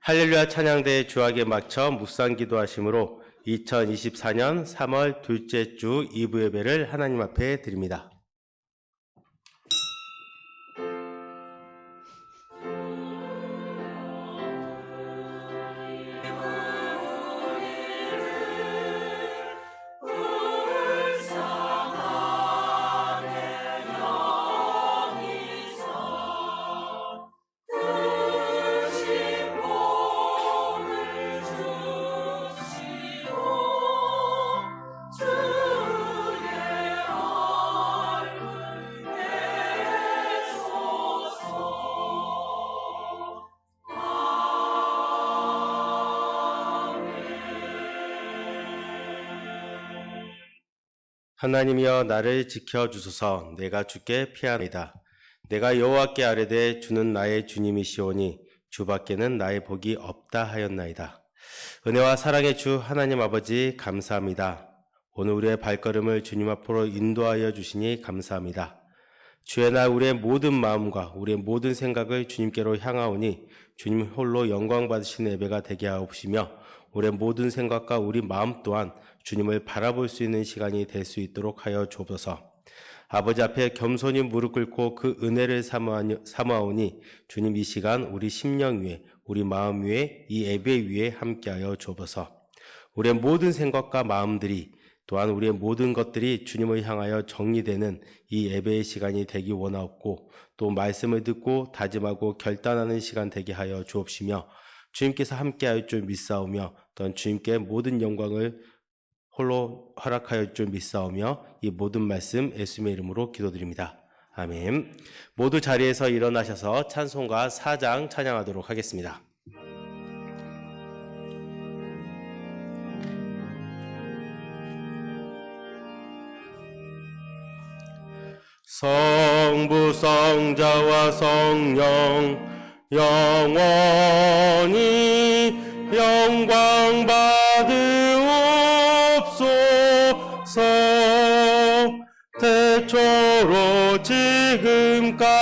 할렐루야 찬양대의 주악에 맞춰 묵상 기도하심으로 2024년 3월 둘째 주 2부 예배를 하나님 앞에 드립니다. 하나님이여 나를 지켜주소서. 내가 주께 피하나이다. 내가 여호와께 아뢰되 주는 나의 주님이시오니 주밖에는 나의 복이 없다 하였나이다. 은혜와 사랑의 주 하나님 아버지 감사합니다. 오늘 우리의 발걸음을 주님 앞으로 인도하여 주시니 감사합니다. 주의 날 우리의 모든 마음과 우리의 모든 생각을 주님께로 향하오니 주님 홀로 영광 받으시는 예배가 되게 하옵시며 우리의 모든 생각과 우리 마음 또한 주님을 바라볼 수 있는 시간이 될 수 있도록 하여 주옵소서. 아버지 앞에 겸손히 무릎 꿇고 그 은혜를 사모하오니 주님 이 시간 우리 심령 위에 우리 마음 위에 이 예배 위에 함께하여 주옵소서. 우리의 모든 생각과 마음들이 또한 우리의 모든 것들이 주님을 향하여 정리되는 이 예배의 시간이 되기 원하옵고 또 말씀을 듣고 다짐하고 결단하는 시간 되게 하여 주옵시며 주님께서 함께할 줄 믿사오며 또한 주님께 모든 영광을 홀로 허락하여 줄 믿사오며 이 모든 말씀 예수님의 이름으로 기도드립니다. 아멘. 모두 자리에서 일어나셔서 찬송가 4장 찬양하도록 하겠습니다. 성부 성자와 성령 영원히 영광 받으옵소서. 태초로 지금까지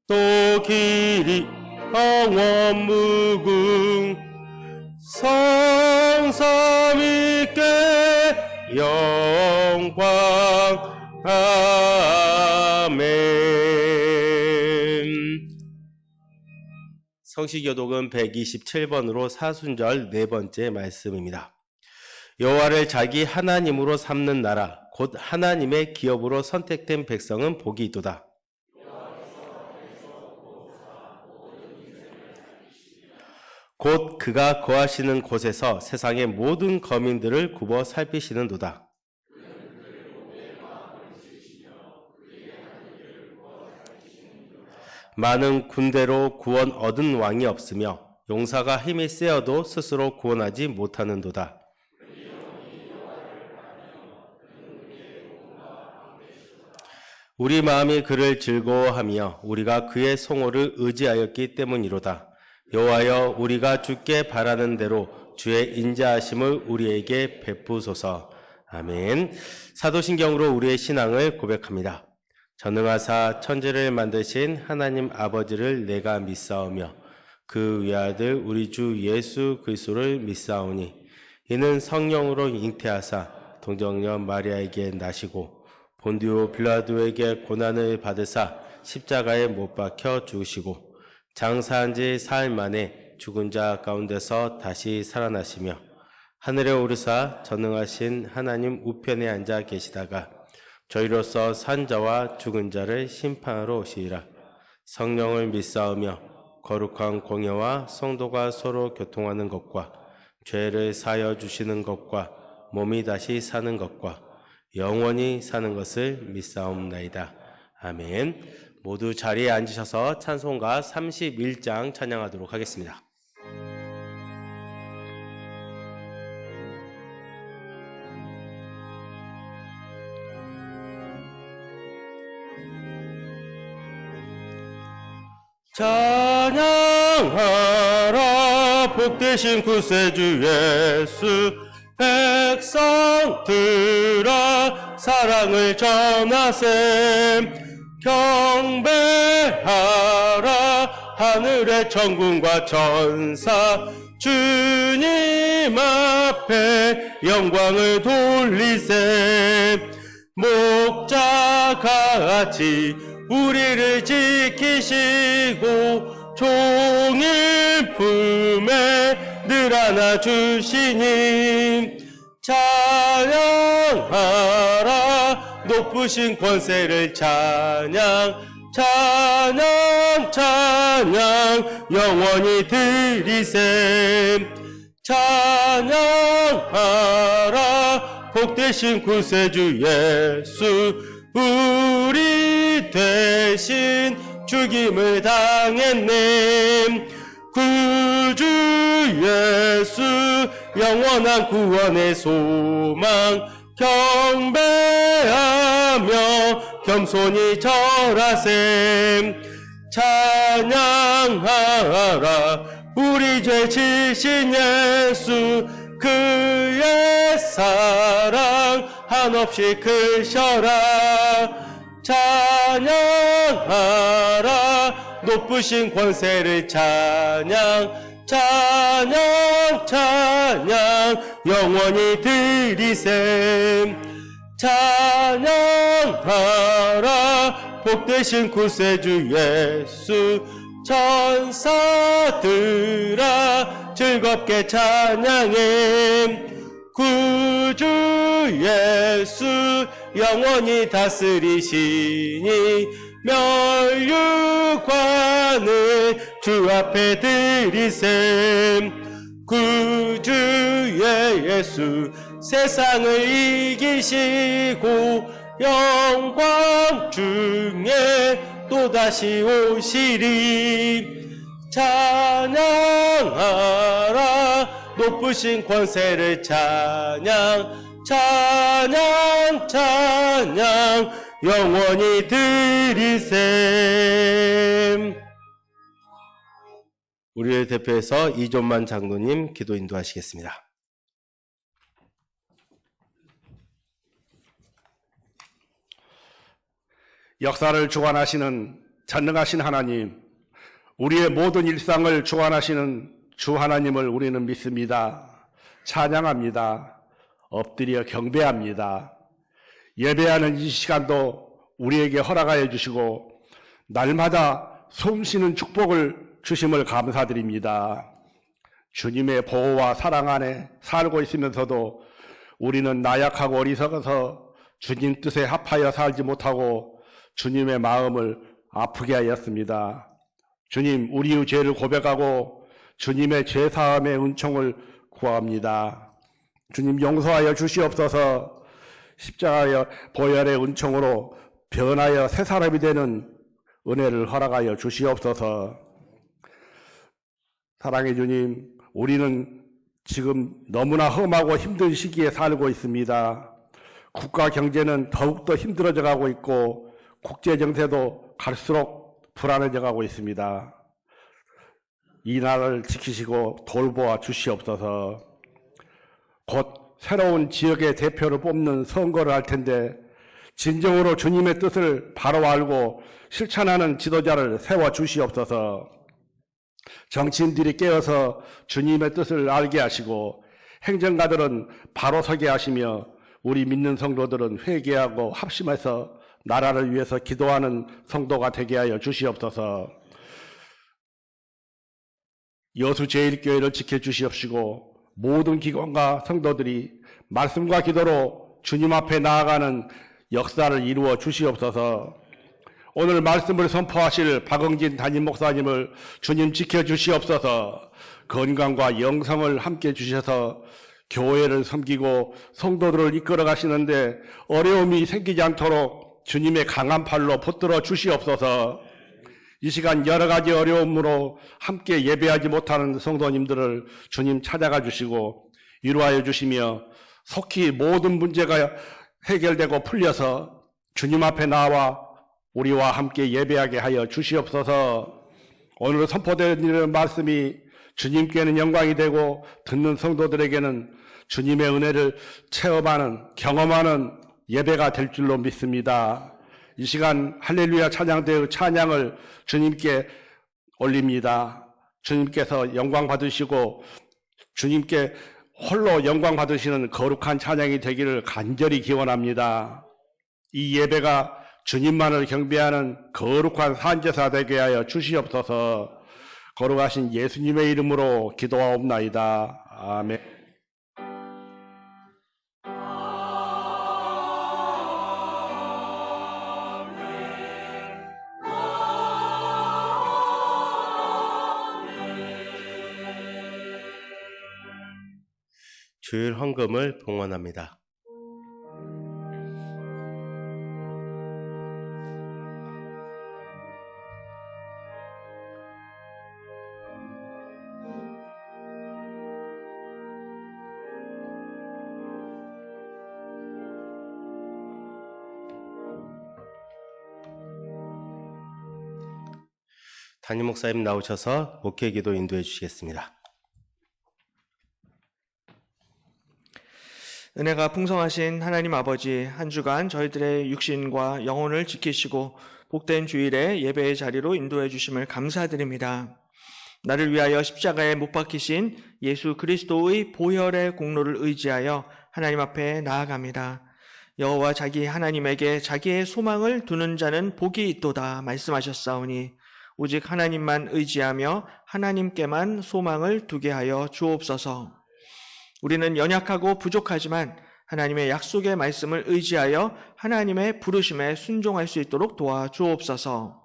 또 길이 영원 무궁 성삼위께 영광 아멘. 성시교독은 127번으로 사순절 네 번째 말씀입니다. 여호와를 자기 하나님으로 삼는 나라 곧 하나님의 기업으로 선택된 백성은 복이 있도다. 곧 그가 거하시는 곳에서 세상의 모든 거민들을 굽어 살피시는도다. 많은 군대로 구원 얻은 왕이 없으며 용사가 힘이 세어도 스스로 구원하지 못하는도다. 우리 마음이 그를 즐거워하며 우리가 그의 송호를 의지하였기 때문이로다. 여호와여 우리가 주께 바라는 대로 주의 인자하심을 우리에게 베푸소서. 아멘. 사도신경으로 우리의 신앙을 고백합니다. 전능하사 천지를 만드신 하나님 아버지를 내가 믿사오며 그 외아들 우리 주 예수 그리스도를 믿사오니 이는 성령으로 잉태하사 동정녀 마리아에게 나시고 본디오 빌라도에게 고난을 받으사 십자가에 못 박혀 죽으시고 장사한 지 사흘 만에 죽은 자 가운데서 다시 살아나시며 하늘에 오르사 전능하신 하나님 우편에 앉아 계시다가 저희로서 산 자와 죽은 자를 심판하러 오시리라. 성령을 믿사오며 거룩한 공예와 성도가 서로 교통하는 것과 죄를 사하여 주시는 것과 몸이 다시 사는 것과 영원히 사는 것을 믿사옵나이다. 아멘. 모두 자리에 앉으셔서 찬송가 31장 찬양하도록 하겠습니다. 찬양하라 복되신 구세주 예수 백성들아 사랑을 전하셈 경배하라 하늘의 천군과 천사 주님 앞에 영광을 돌리세. 목자같이 우리를 지키시고 종일 품에 늘 안아주시니 찬양하라. 높으신 권세를 찬양 찬양 찬양 영원히 드리세. 찬양하라. 복되신 구세주 예수 우리 대신 죽임을 당했네. 구주 예수 영원한 구원의 소망 경배하며 겸손히 절하세. 찬양하라. 우리 죄 지신 예수 그의 사랑 한없이 크셔라. 찬양하라. 높으신 권세를 찬양 찬양 찬양 영원히 드리세. 찬양하라. 복되신 구세주 예수 천사들아 즐겁게 찬양해. 구주 예수 영원히 다스리시니 멸류관을 주 앞에 드리세. 구주 예수 세상을 이기시고 영광 중에 또다시 오시리. 찬양하라. 높으신 권세를 찬양 찬양 찬양 영원히 드리세. 우리를 대표해서 이존만 장로님 기도 인도하시겠습니다. 역사를 주관하시는 전능하신 하나님, 우리의 모든 일상을 주관하시는 주 하나님을 우리는 믿습니다. 찬양합니다. 엎드려 경배합니다. 예배하는 이 시간도 우리에게 허락하여 주시고 날마다 숨쉬는 축복을 주심을 감사드립니다. 주님의 보호와 사랑 안에 살고 있으면서도 우리는 나약하고 어리석어서 주님 뜻에 합하여 살지 못하고 주님의 마음을 아프게 하였습니다. 주님, 우리의 죄를 고백하고 주님의 죄사함의 은총을 구합니다. 주님, 용서하여 주시옵소서. 십자가의 보혈의 은총으로 변하여 새 사람이 되는 은혜를 허락하여 주시옵소서. 사랑의 주님, 우리는 지금 너무나 험하고 힘든 시기에 살고 있습니다. 국가 경제는 더욱더 힘들어져 가고 있고 국제 정세도 갈수록 불안해져 가고 있습니다. 이 나라를 지키시고 돌보아 주시옵소서. 곧 새로운 지역의 대표를 뽑는 선거를 할 텐데 진정으로 주님의 뜻을 바로 알고 실천하는 지도자를 세워 주시옵소서. 정치인들이 깨어서 주님의 뜻을 알게 하시고 행정가들은 바로 서게 하시며 우리 믿는 성도들은 회개하고 합심해서 나라를 위해서 기도하는 성도가 되게 하여 주시옵소서. 여수제일교회를 지켜주시옵시고 모든 기관과 성도들이 말씀과 기도로 주님 앞에 나아가는 역사를 이루어 주시옵소서. 오늘 말씀을 선포하실 박응진 담임 목사님을 주님 지켜주시옵소서. 건강과 영성을 함께 주셔서 교회를 섬기고 성도들을 이끌어 가시는데 어려움이 생기지 않도록 주님의 강한 팔로 붙들어 주시옵소서. 이 시간 여러 가지 어려움으로 함께 예배하지 못하는 성도님들을 주님 찾아가 주시고 위로하여 주시며 속히 모든 문제가 해결되고 풀려서 주님 앞에 나와 우리와 함께 예배하게 하여 주시옵소서. 오늘 선포되는 말씀이 주님께는 영광이 되고 듣는 성도들에게는 주님의 은혜를 체험하는, 경험하는 예배가 될 줄로 믿습니다. 이 시간 할렐루야 찬양대의 찬양을 주님께 올립니다. 주님께서 영광 받으시고 주님께 홀로 영광 받으시는 거룩한 찬양이 되기를 간절히 기원합니다. 이 예배가 주님만을 경배하는 거룩한 산제사 되게 하여 주시옵소서. 거룩하신 예수님의 이름으로 기도하옵나이다. 아멘. 주일 헌금을 봉헌합니다. 담임 목사님 나오셔서 목회 기도 인도해 주시겠습니다. 은혜가 풍성하신 하나님 아버지, 한 주간 저희들의 육신과 영혼을 지키시고 복된 주일에 예배의 자리로 인도해 주심을 감사드립니다. 나를 위하여 십자가에 못 박히신 예수 그리스도의 보혈의 공로를 의지하여 하나님 앞에 나아갑니다. 여호와 자기 하나님에게 자기의 소망을 두는 자는 복이 있도다 말씀하셨사오니 오직 하나님만 의지하며 하나님께만 소망을 두게 하여 주옵소서. 우리는 연약하고 부족하지만 하나님의 약속의 말씀을 의지하여 하나님의 부르심에 순종할 수 있도록 도와주옵소서.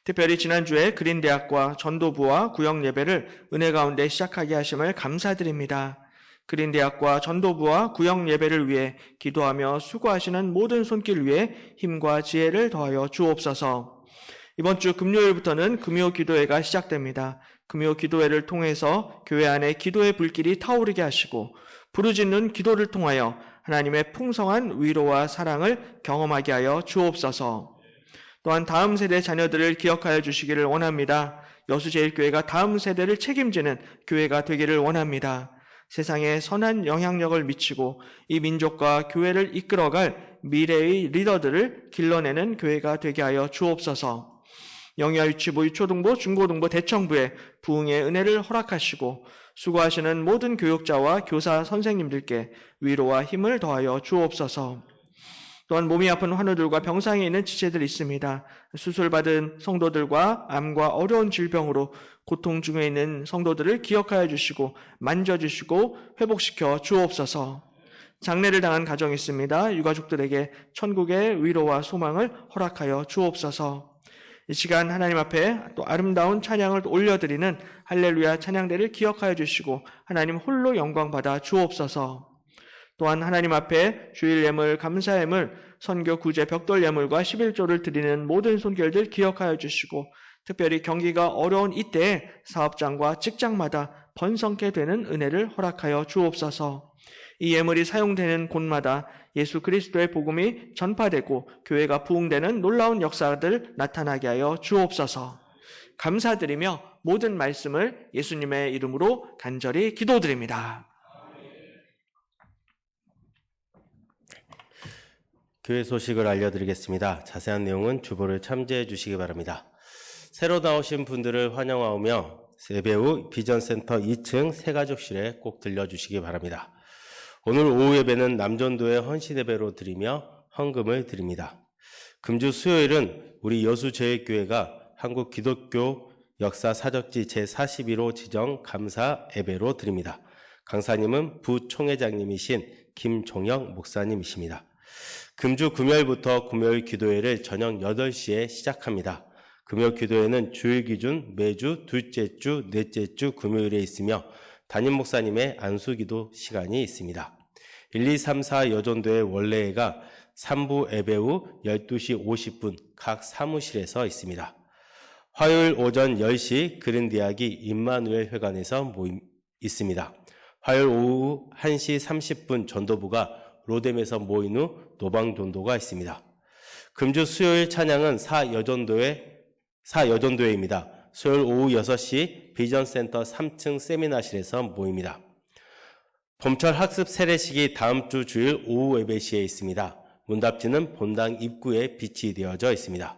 특별히 지난주에 그린대학과 전도부와 구역 예배를 은혜 가운데 시작하게 하심을 감사드립니다. 그린대학과 전도부와 구역 예배를 위해 기도하며 수고하시는 모든 손길 위에 힘과 지혜를 더하여 주옵소서. 이번 주 금요일부터는 금요 기도회가 시작됩니다. 금요 기도회를 통해서 교회 안에 기도의 불길이 타오르게 하시고 부르짖는 기도를 통하여 하나님의 풍성한 위로와 사랑을 경험하게 하여 주옵소서. 또한 다음 세대 자녀들을 기억하여 주시기를 원합니다. 여수제일교회가 다음 세대를 책임지는 교회가 되기를 원합니다. 세상에 선한 영향력을 미치고 이 민족과 교회를 이끌어갈 미래의 리더들을 길러내는 교회가 되게 하여 주옵소서. 영유아 유치부, 유초등부, 중고등부, 대청부에 부흥의 은혜를 허락하시고 수고하시는 모든 교육자와 교사 선생님들께 위로와 힘을 더하여 주옵소서. 또한 몸이 아픈 환우들과 병상에 있는 지체들이 있습니다. 수술받은 성도들과 암과 어려운 질병으로 고통 중에 있는 성도들을 기억하여 주시고 만져주시고 회복시켜 주옵소서. 장례를 당한 가정이 있습니다. 유가족들에게 천국의 위로와 소망을 허락하여 주옵소서. 이 시간 하나님 앞에 또 아름다운 찬양을 올려드리는 할렐루야 찬양대를 기억하여 주시고 하나님 홀로 영광 받아 주옵소서. 또한 하나님 앞에 주일 예물, 감사 예물, 선교 구제 벽돌 예물과 11조를 드리는 모든 손길들 기억하여 주시고 특별히 경기가 어려운 이때에 사업장과 직장마다 번성케 되는 은혜를 허락하여 주옵소서. 이 예물이 사용되는 곳마다 예수 그리스도의 복음이 전파되고 교회가 부흥되는 놀라운 역사들 나타나게 하여 주옵소서. 감사드리며 모든 말씀을 예수님의 이름으로 간절히 기도드립니다. 교회 소식을 알려드리겠습니다. 자세한 내용은 주보를 참조해 주시기 바랍니다. 새로 나오신 분들을 환영하오며 예배 후 비전센터 2층 새가족실에 꼭 들려주시기 바랍니다. 오늘 오후 예배는 남전도의 헌신예배로 드리며 헌금을 드립니다. 금주 수요일은 우리 여수제일교회가 한국 기독교 역사 사적지 제41호 지정 감사 예배로 드립니다. 강사님은 부총회장님이신 김종영 목사님이십니다. 금주 금요일부터 금요일 기도회를 저녁 8시에 시작합니다. 금요일 기도회는 주일 기준 매주 둘째 주, 넷째 주 금요일에 있으며 담임 목사님의 안수기도 시간이 있습니다. 1, 2, 3, 4 여전도의 원래회가 3부 예배 후 12시 50분 각 사무실에서 있습니다. 화요일 오전 10시 그린대학이 임마누엘 회관에서 있습니다. 화요일 오후 1시 30분 전도부가 로뎀에서 모인 후 노방전도가 있습니다. 금주 수요일 찬양은 사여전도회입니다. 수요일 오후 6시 비전센터 3층 세미나실에서 모입니다. 봄철 학습 세례식이 다음 주 주일 오후 예배 시에 있습니다. 문답지는 본당 입구에 비치되어져 있습니다.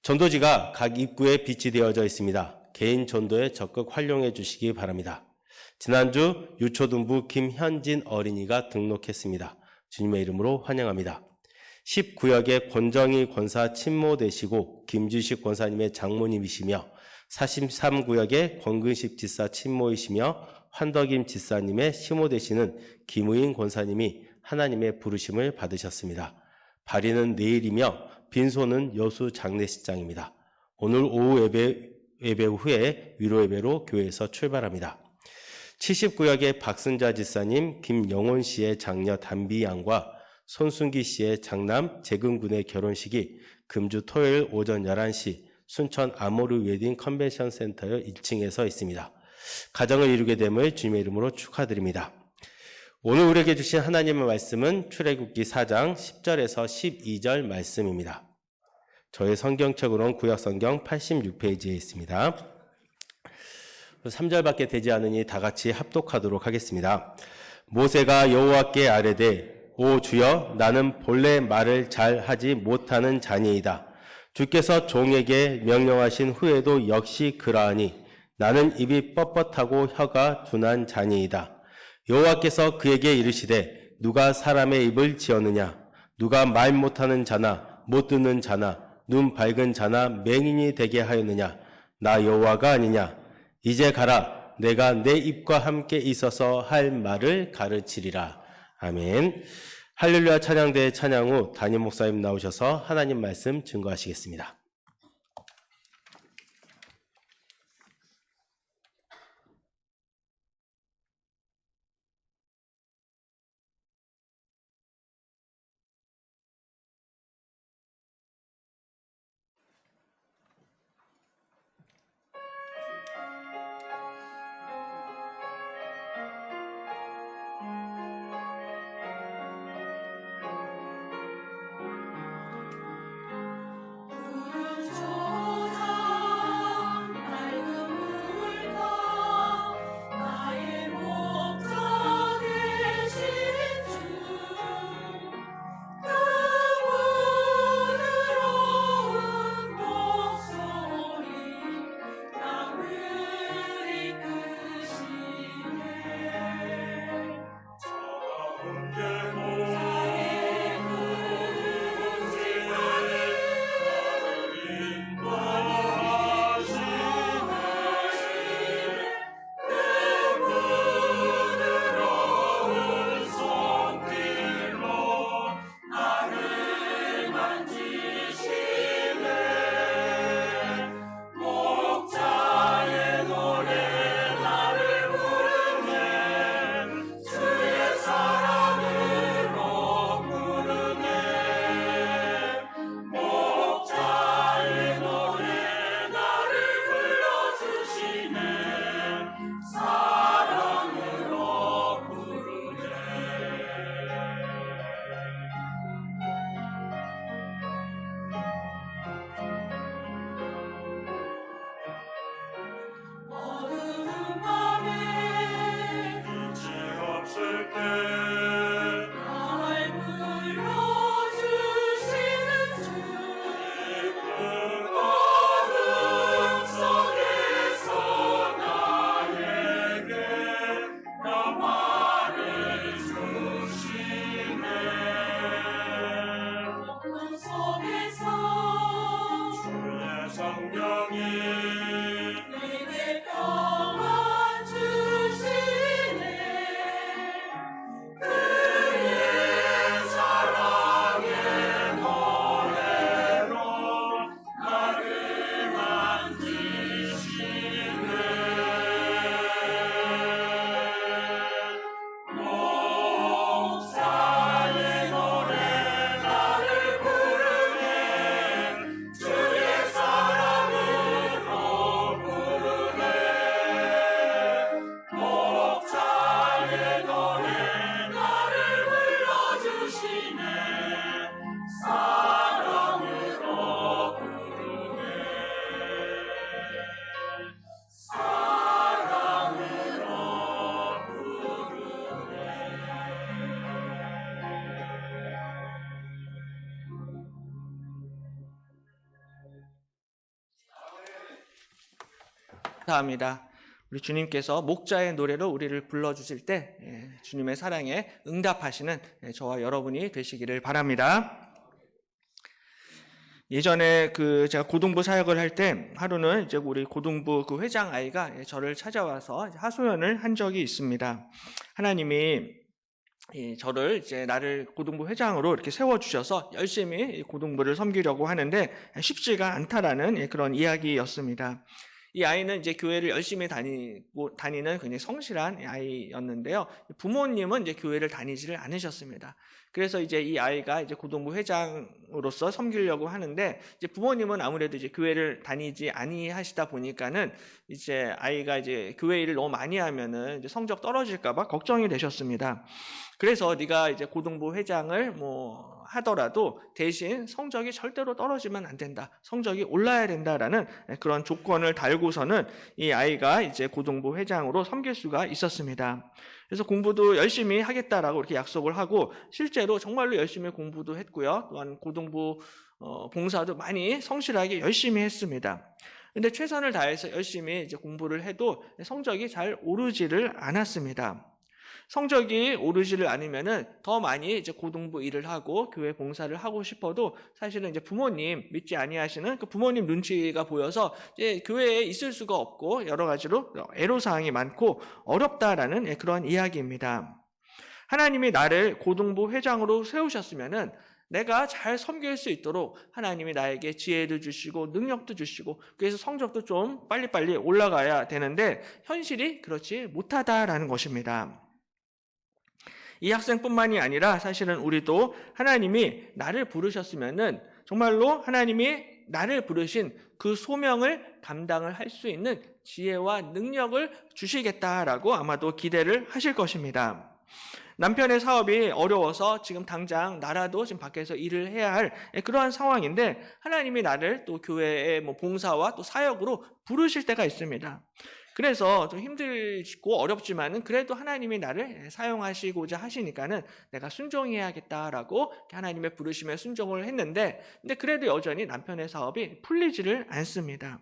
전도지가 각 입구에 비치되어져 있습니다. 개인 전도에 적극 활용해 주시기 바랍니다. 지난주 유초등부 김현진 어린이가 등록했습니다. 주님의 이름으로 환영합니다. 10구역의 권정희 권사 친모 되시고 김주식 권사님의 장모님이시며 43구역의 권근식 지사 친모이시며 환덕임 지사님의 시모 되시는 김우인 권사님이 하나님의 부르심을 받으셨습니다. 발인은 내일이며 빈소는 여수 장례식장입니다. 오늘 오후 예배 후에 위로 예배로 교회에서 출발합니다. 70구역의 박순자 지사님, 김영원 씨의 장녀 담비 양과 손순기 씨의 장남 재근군의 결혼식이 금주 토요일 오전 11시 순천 아모르 웨딩 컨벤션 센터 1층에서 있습니다. 가정을 이루게 됨을 주님의 이름으로 축하드립니다. 오늘 우리에게 주신 하나님의 말씀은 출애굽기 4장 10절에서 12절 말씀입니다. 저의 성경책으로는 구약성경 86페이지에 있습니다. 3절밖에 되지 않으니 다 같이 합독하도록 하겠습니다. 모세가 여호와께 아뢰되 오 주여 나는 본래 말을 잘 하지 못하는 자니이다. 주께서 종에게 명령하신 후에도 역시 그러하니 나는 입이 뻣뻣하고 혀가 둔한 자니이다. 여호와께서 그에게 이르시되 누가 사람의 입을 지었느냐 누가 말 못하는 자나 못 듣는 자나 눈 밝은 자나 맹인이 되게 하였느냐 나 여호와가 아니냐 이제 가라 내가 내 입과 함께 있어서 할 말을 가르치리라. 아멘. 할렐루야 찬양대회 찬양 후 담임 목사님 나오셔서 하나님 말씀 증거하시겠습니다. 감사합니다. 우리 주님께서 목자의 노래로 우리를 불러주실 때 주님의 사랑에 응답하시는 저와 여러분이 되시기를 바랍니다. 예전에 제가 고등부 사역을 할 때 하루는 이제 우리 고등부 그 회장 아이가 저를 찾아와서 하소연을 한 적이 있습니다. 하나님이 저를 이제 나를 고등부 회장으로 이렇게 세워주셔서 열심히 고등부를 섬기려고 하는데 쉽지가 않다라는 그런 이야기였습니다. 이 아이는 이제 교회를 열심히 다니는 굉장히 성실한 아이였는데요. 부모님은 이제 교회를 다니지를 않으셨습니다. 그래서 이제 이 아이가 이제 고등부 회장으로서 섬기려고 하는데 이제 부모님은 아무래도 이제 교회를 다니지 아니하시다 보니까는 이제 아이가 이제 교회 일을 너무 많이 하면은 이제 성적 떨어질까봐 걱정이 되셨습니다. 그래서 네가 이제 고등부 회장을 하더라도 대신 성적이 절대로 떨어지면 안 된다. 성적이 올라야 된다라는 그런 조건을 달고서는 이 아이가 이제 고등부 회장으로 섬길 수가 있었습니다. 그래서 공부도 열심히 하겠다라고 이렇게 약속을 하고 실제로 정말로 열심히 공부도 했고요. 또한 고등부 봉사도 많이 성실하게 열심히 했습니다. 근데 최선을 다해서 열심히 이제 공부를 해도 성적이 잘 오르지를 않았습니다. 성적이 오르지를 않으면은 더 많이 이제 고등부 일을 하고 교회 봉사를 하고 싶어도 사실은 이제 부모님 믿지 아니하시는 그 부모님 눈치가 보여서 이제 교회에 있을 수가 없고 여러 가지로 애로사항이 많고 어렵다라는 그런 이야기입니다. 하나님이 나를 고등부 회장으로 세우셨으면은 내가 잘 섬길 수 있도록 하나님이 나에게 지혜도 주시고 능력도 주시고 그래서 성적도 좀 빨리빨리 올라가야 되는데 현실이 그렇지 못하다라는 것입니다. 이 학생뿐만이 아니라 사실은 우리도 하나님이 나를 부르셨으면은 정말로 하나님이 나를 부르신 그 소명을 감당을 할 수 있는 지혜와 능력을 주시겠다라고 아마도 기대를 하실 것입니다. 남편의 사업이 어려워서 지금 당장 나라도 지금 밖에서 일을 해야 할 그러한 상황인데 하나님이 나를 또 교회의 봉사와 또 사역으로 부르실 때가 있습니다. 그래서 좀 힘들고 어렵지만은 그래도 하나님이 나를 사용하시고자 하시니까는 내가 순종해야겠다라고 하나님의 부르심에 순종을 했는데 근데 그래도 여전히 남편의 사업이 풀리지를 않습니다.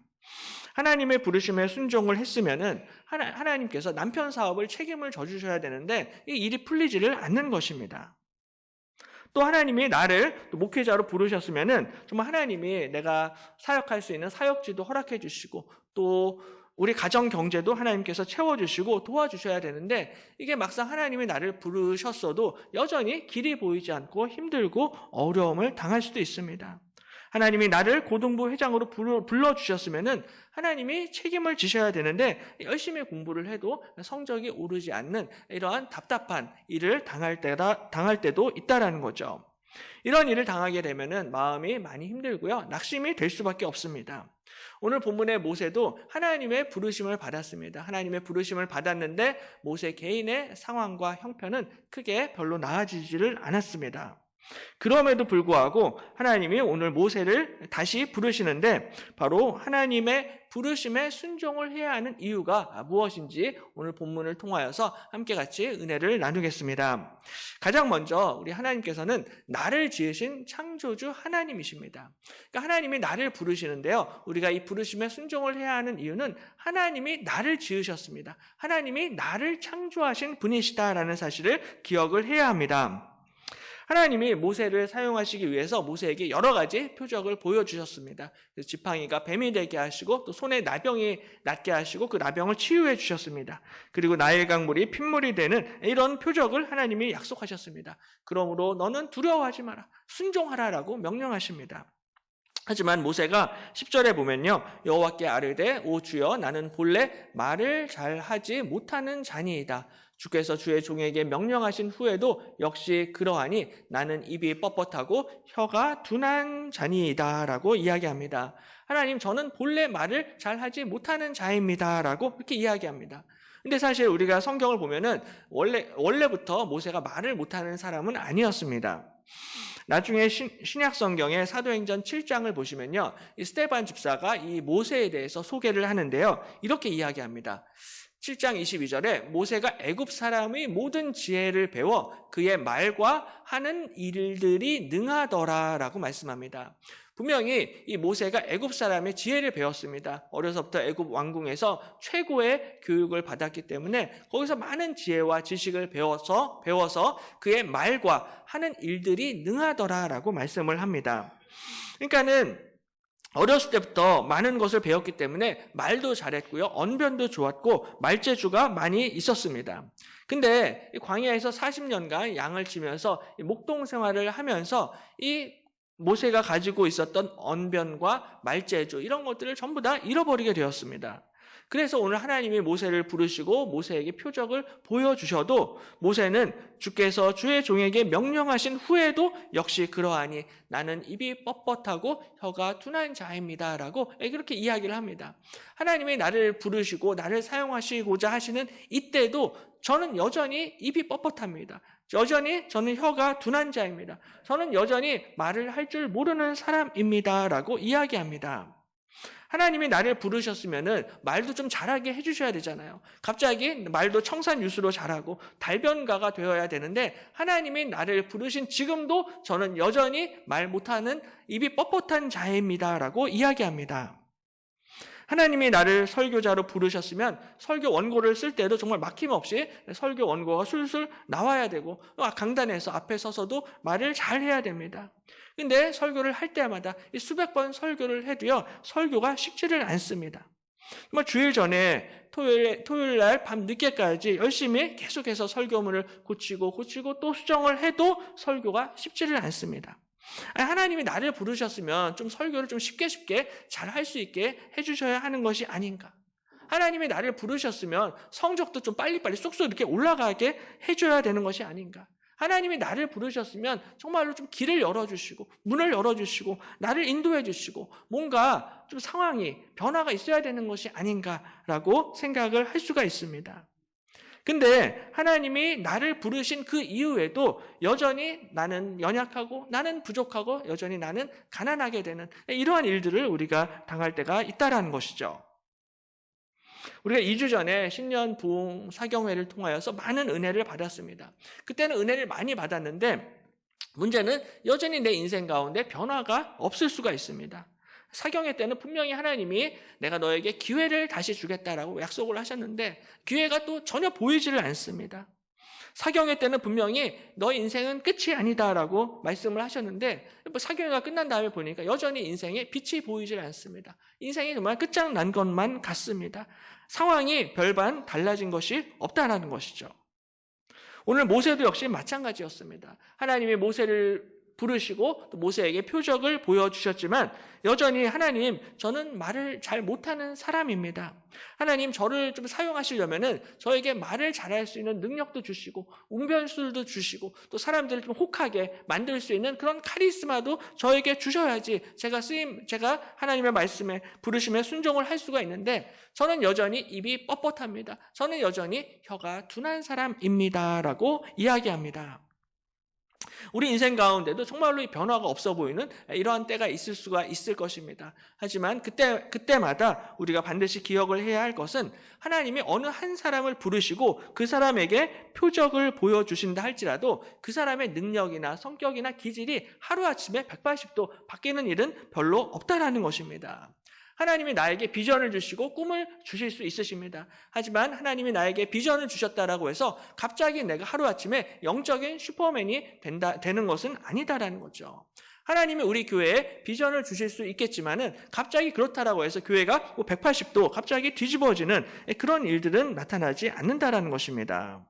하나님의 부르심에 순종을 했으면은 하나님께서 남편 사업을 책임을 져주셔야 되는데 이 일이 풀리지를 않는 것입니다. 또 하나님이 나를 또 목회자로 부르셨으면은 정말 하나님이 내가 사역할 수 있는 사역지도 허락해 주시고 또 우리 가정 경제도 하나님께서 채워주시고 도와주셔야 되는데 이게 막상 하나님이 나를 부르셨어도 여전히 길이 보이지 않고 힘들고 어려움을 당할 수도 있습니다. 하나님이 나를 고등부 회장으로 불러주셨으면은 하나님이 책임을 지셔야 되는데 열심히 공부를 해도 성적이 오르지 않는 이러한 답답한 일을 당할 때도 있다라는 거죠. 이런 일을 당하게 되면은 마음이 많이 힘들고요. 낙심이 될 수밖에 없습니다. 오늘 본문의 모세도 하나님의 부르심을 받았습니다. 하나님의 부르심을 받았는데 모세 개인의 상황과 형편은 크게 별로 나아지지를 않았습니다. 그럼에도 불구하고 하나님이 오늘 모세를 다시 부르시는데 바로 하나님의 부르심에 순종을 해야 하는 이유가 무엇인지 오늘 본문을 통하여서 함께 같이 은혜를 나누겠습니다. 가장 먼저 우리 하나님께서는 나를 지으신 창조주 하나님이십니다. 그러니까 하나님이 나를 부르시는데요. 우리가 이 부르심에 순종을 해야 하는 이유는 하나님이 나를 지으셨습니다. 하나님이 나를 창조하신 분이시다라는 사실을 기억을 해야 합니다. 하나님이 모세를 사용하시기 위해서 모세에게 여러 가지 표적을 보여주셨습니다. 지팡이가 뱀이 되게 하시고 또 손에 나병이 낫게 하시고 그 나병을 치유해 주셨습니다. 그리고 나일 강물이 핏물이 되는 이런 표적을 하나님이 약속하셨습니다. 그러므로 너는 두려워하지 마라. 순종하라라고 명령하십니다. 하지만 모세가 10절에 보면요. 여호와께 아뢰되 오 주여 나는 본래 말을 잘하지 못하는 자니이다. 주께서 주의 종에게 명령하신 후에도 역시 그러하니 나는 입이 뻣뻣하고 혀가 둔한 자니이다 라고 이야기합니다. 하나님 저는 본래 말을 잘하지 못하는 자입니다 라고 이렇게 이야기합니다. 근데 사실 우리가 성경을 보면은 원래부터 모세가 말을 못하는 사람은 아니었습니다. 나중에 신약 성경의 사도행전 7장을 보시면요. 이 스데반 집사가 이 모세에 대해서 소개를 하는데요. 이렇게 이야기합니다. 7장 22절에 모세가 애굽 사람의 모든 지혜를 배워 그의 말과 하는 일들이 능하더라라고 말씀합니다. 분명히 이 모세가 애굽 사람의 지혜를 배웠습니다. 어려서부터 애굽 왕궁에서 최고의 교육을 받았기 때문에 거기서 많은 지혜와 지식을 배워서 그의 말과 하는 일들이 능하더라라고 말씀을 합니다. 그러니까는 어렸을 때부터 많은 것을 배웠기 때문에 말도 잘했고요. 언변도 좋았고 말재주가 많이 있었습니다. 근데 이 광야에서 40년간 양을 치면서 목동 생활을 하면서 이 모세가 가지고 있었던 언변과 말재주 이런 것들을 전부 다 잃어버리게 되었습니다. 그래서 오늘 하나님이 모세를 부르시고 모세에게 표적을 보여주셔도 모세는 주께서 주의 종에게 명령하신 후에도 역시 그러하니 나는 입이 뻣뻣하고 혀가 둔한 자입니다 라고 그렇게 이야기를 합니다. 하나님이 나를 부르시고 나를 사용하시고자 하시는 이때도 저는 여전히 입이 뻣뻣합니다. 여전히 저는 혀가 둔한 자입니다. 저는 여전히 말을 할 줄 모르는 사람입니다 라고 이야기합니다. 하나님이 나를 부르셨으면은 말도 좀 잘하게 해주셔야 되잖아요. 갑자기 말도 청산유수로 잘하고 달변가가 되어야 되는데 하나님이 나를 부르신 지금도 저는 여전히 말 못하는 입이 뻣뻣한 자입니다라고 이야기합니다. 하나님이 나를 설교자로 부르셨으면 설교 원고를 쓸 때도 정말 막힘없이 설교 원고가 술술 나와야 되고 강단에서 앞에 서서도 말을 잘 해야 됩니다. 근데 설교를 할 때마다 수백 번 설교를 해도요, 설교가 쉽지를 않습니다. 정말 주일 전에 토요일 날 밤 늦게까지 열심히 계속해서 설교문을 고치고 또 수정을 해도 설교가 쉽지를 않습니다. 하나님이 나를 부르셨으면 좀 설교를 좀 쉽게 잘 할 수 있게 해주셔야 하는 것이 아닌가. 하나님이 나를 부르셨으면 성적도 좀 빨리빨리 쏙쏙 이렇게 올라가게 해줘야 되는 것이 아닌가. 하나님이 나를 부르셨으면 정말로 좀 길을 열어주시고 문을 열어주시고 나를 인도해 주시고 뭔가 좀 상황이 변화가 있어야 되는 것이 아닌가라고 생각을 할 수가 있습니다. 근데 하나님이 나를 부르신 그 이후에도 여전히 나는 연약하고 나는 부족하고 여전히 나는 가난하게 되는 이러한 일들을 우리가 당할 때가 있다라는 것이죠. 우리가 2주 전에 신년 부흥 사경회를 통하여서 많은 은혜를 받았습니다. 그때는 은혜를 많이 받았는데 문제는 여전히 내 인생 가운데 변화가 없을 수가 있습니다. 사경회 때는 분명히 하나님이 내가 너에게 기회를 다시 주겠다라고 약속을 하셨는데 기회가 또 전혀 보이지를 않습니다. 사경회 때는 분명히 너 인생은 끝이 아니다라고 말씀을 하셨는데 사경회가 끝난 다음에 보니까 여전히 인생에 빛이 보이질 않습니다. 인생이 정말 끝장난 것만 같습니다. 상황이 별반 달라진 것이 없다라는 것이죠. 오늘 모세도 역시 마찬가지였습니다. 하나님이 모세를 부르시고 또 모세에게 표적을 보여주셨지만 여전히 하나님 저는 말을 잘 못하는 사람입니다. 하나님 저를 좀 사용하시려면은 저에게 말을 잘할 수 있는 능력도 주시고 웅변술도 주시고 또 사람들을 좀 혹하게 만들 수 있는 그런 카리스마도 저에게 주셔야지 제가 하나님의 말씀에 부르심에 순종을 할 수가 있는데 저는 여전히 입이 뻣뻣합니다. 저는 여전히 혀가 둔한 사람입니다라고 이야기합니다. 우리 인생 가운데도 정말로 이 변화가 없어 보이는 이러한 때가 있을 수가 있을 것입니다. 하지만 그때마다 우리가 반드시 기억을 해야 할 것은 하나님이 어느 한 사람을 부르시고 그 사람에게 표적을 보여주신다 할지라도 그 사람의 능력이나 성격이나 기질이 하루아침에 180도 바뀌는 일은 별로 없다라는 것입니다. 하나님이 나에게 비전을 주시고 꿈을 주실 수 있으십니다. 하지만 하나님이 나에게 비전을 주셨다라고 해서 갑자기 내가 하루아침에 영적인 슈퍼맨이 되는 것은 아니다라는 거죠. 하나님이 우리 교회에 비전을 주실 수 있겠지만은 갑자기 그렇다라고 해서 교회가 180도 갑자기 뒤집어지는 그런 일들은 나타나지 않는다라는 것입니다.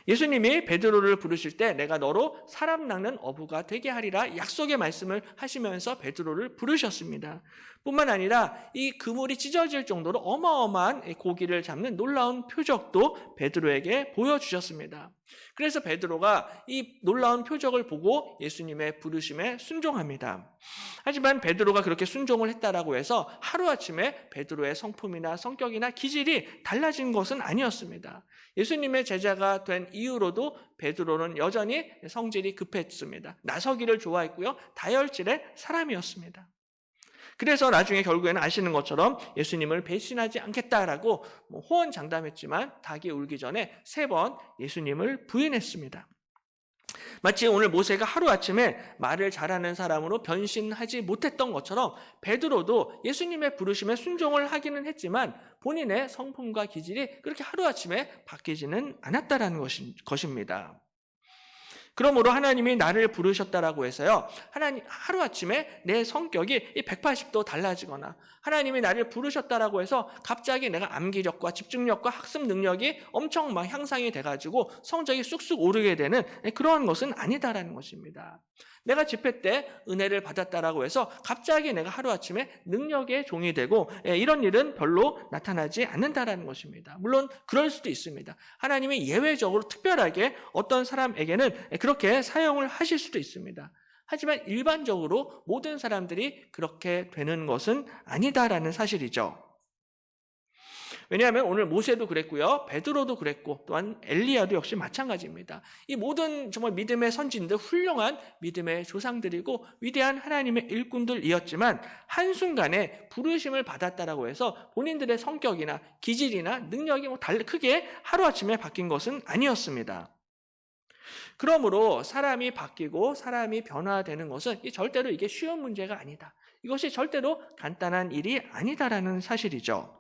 예수님이 베드로를 부르실 때 내가 너로 사람 낚는 어부가 되게 하리라 약속의 말씀을 하시면서 베드로를 부르셨습니다. 뿐만 아니라 이 그물이 찢어질 정도로 어마어마한 고기를 잡는 놀라운 표적도 베드로에게 보여주셨습니다. 그래서 베드로가 이 놀라운 표적을 보고 예수님의 부르심에 순종합니다. 하지만 베드로가 그렇게 순종을 했다라고 해서 하루아침에 베드로의 성품이나 성격이나 기질이 달라진 것은 아니었습니다. 예수님의 제자가 된 이후로도 베드로는 여전히 성질이 급했습니다. 나서기를 좋아했고요. 다혈질의 사람이었습니다. 그래서 나중에 결국에는 아시는 것처럼 예수님을 배신하지 않겠다라고 호언장담했지만 닭이 울기 전에 3번 예수님을 부인했습니다. 마치 오늘 모세가 하루아침에 말을 잘하는 사람으로 변신하지 못했던 것처럼 베드로도 예수님의 부르심에 순종을 하기는 했지만 본인의 성품과 기질이 그렇게 하루아침에 바뀌지는 않았다라는 것입니다. 그러므로 하나님이 나를 부르셨다라고 해서요, 하나님 하루아침에 내 성격이 180도 달라지거나 하나님이 나를 부르셨다라고 해서 갑자기 내가 암기력과 집중력과 학습 능력이 엄청 막 향상이 돼가지고 성적이 쑥쑥 오르게 되는 그런 것은 아니다라는 것입니다. 내가 집회 때 은혜를 받았다라고 해서 갑자기 내가 하루아침에 능력의 종이 되고 이런 일은 별로 나타나지 않는다라는 것입니다. 물론 그럴 수도 있습니다. 하나님이 예외적으로 특별하게 어떤 사람에게는 그렇게 사용을 하실 수도 있습니다. 하지만 일반적으로 모든 사람들이 그렇게 되는 것은 아니다라는 사실이죠. 왜냐하면 오늘 모세도 그랬고요, 베드로도 그랬고 또한 엘리야도 역시 마찬가지입니다. 이 모든 정말 믿음의 선진들, 훌륭한 믿음의 조상들이고 위대한 하나님의 일꾼들이었지만 한순간에 부르심을 받았다라고 해서 본인들의 성격이나 기질이나 능력이 크게 하루아침에 바뀐 것은 아니었습니다. 그러므로 사람이 바뀌고 사람이 변화되는 것은 절대로 이게 쉬운 문제가 아니다. 이것이 절대로 간단한 일이 아니다라는 사실이죠.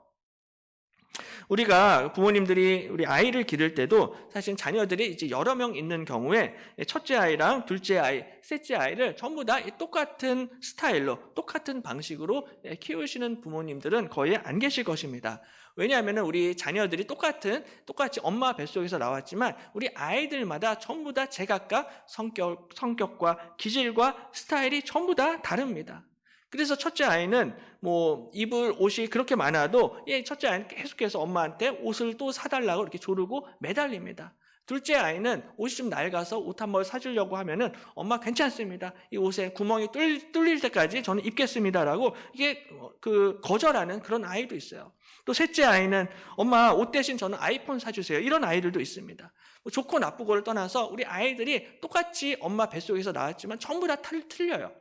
우리가 부모님들이 우리 아이를 기를 때도 사실 자녀들이 이제 여러 명 있는 경우에 첫째 아이랑 둘째 아이, 셋째 아이를 전부 다 똑같은 스타일로, 똑같은 방식으로 키우시는 부모님들은 거의 안 계실 것입니다. 왜냐하면 우리 자녀들이 똑같이 엄마 뱃속에서 나왔지만 우리 아이들마다 전부 다 제각각 성격과 기질과 스타일이 전부 다 다릅니다. 그래서 첫째 아이는 입을 옷이 그렇게 많아도 첫째 아이는 계속해서 엄마한테 옷을 또 사달라고 이렇게 조르고 매달립니다. 둘째 아이는 옷이 좀 낡아서 옷 한 벌 사주려고 하면은 엄마 괜찮습니다. 이 옷에 구멍이 뚫릴 때까지 저는 입겠습니다라고 이게 거절하는 그런 아이도 있어요. 또 셋째 아이는 엄마 옷 대신 저는 아이폰 사주세요. 이런 아이들도 있습니다. 좋고 나쁘고를 떠나서 우리 아이들이 똑같이 엄마 뱃속에서 나왔지만 전부 다 틀려요.